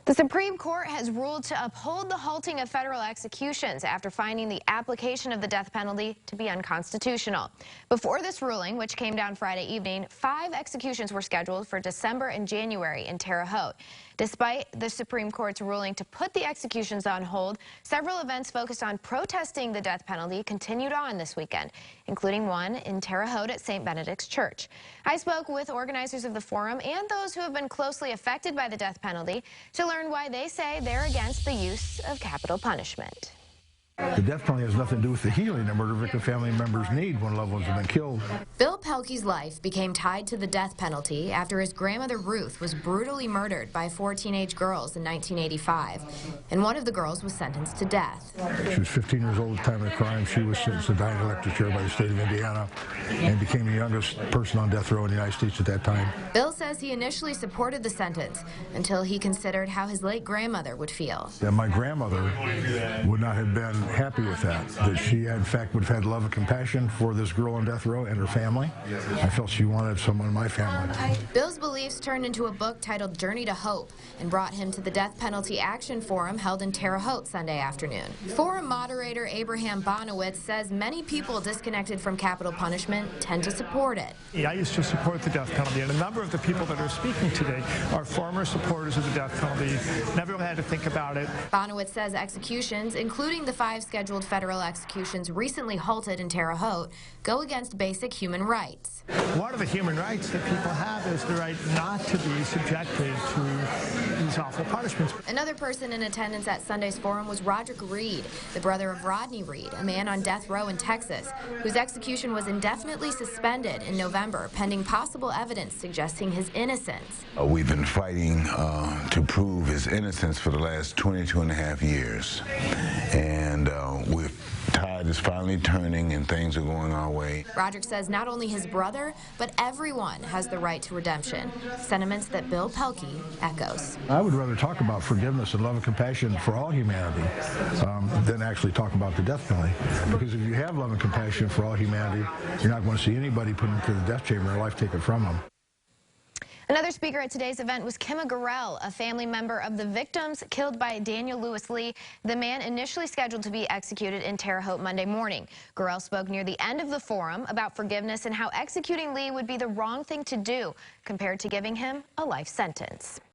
The Supreme Court has ruled to uphold the halting of federal executions after finding the application of the death penalty to be unconstitutional. Before this ruling, which came down Friday evening, 5 executions were scheduled for December and January in Terre Haute. Despite the Supreme Court's ruling to put the executions on hold, several events focused on protesting the death penalty continued on this weekend, including one in Terre Haute at St. Benedict's Church. I spoke with organizers of the forum and those who have been closely affected by the death penalty to learn why they say they're against the use of capital punishment. The death penalty has nothing to do with the healing that murder victim family members need when loved ones have been killed. Bill Pelkey's life became tied to the death penalty after his grandmother Ruth was brutally murdered by 4 teenage girls in 1985, and one of the girls was sentenced to death. She was 15 years old at the time of the crime. She was sentenced to die in electric chair by the state of Indiana and became the youngest person on death row in the United States at that time. Bill says he initially supported the sentence until he considered how his late grandmother would feel. Yeah, my grandmother would not have been happy with that she in fact would have had love and compassion for this girl on death row and her family. I felt she wanted someone in my family. Bill's beliefs turned into a book titled Journey to Hope and brought him to the Death Penalty Action Forum held in Terre Haute Sunday afternoon. Forum moderator Abraham Bonowitz says many people disconnected from capital punishment tend to support it. I used to support the death penalty, and a number of the people that are speaking today are former supporters of the death penalty. Never had to think about it. Bonowitz says executions, including the 5 scheduled federal executions recently halted in Terre Haute, go against basic human rights. One of the human rights that people have is the right not to be subjected to these awful punishments. Another person in attendance at Sunday's forum was Roderick Reed, the brother of Rodney Reed, a man on death row in Texas, whose execution was indefinitely suspended in November, pending possible evidence suggesting his innocence. We've been fighting to prove his innocence for the last 22 and a half years. And tide is finally turning and things are going our way. Roderick says not only his brother, but everyone has the right to redemption, sentiments that Bill Pelkey echoes. I would rather talk about forgiveness and love and compassion for all humanity than actually talk about the death penalty. Because if you have love and compassion for all humanity, you're not going to see anybody put into the death chamber and life taken from them. Another speaker at today's event was Kima Gorell, a family member of the victims killed by Daniel Lewis Lee, the man initially scheduled to be executed in Terre Haute Monday morning. Gorell spoke near the end of the forum about forgiveness and how executing Lee would be the wrong thing to do compared to giving him a life sentence.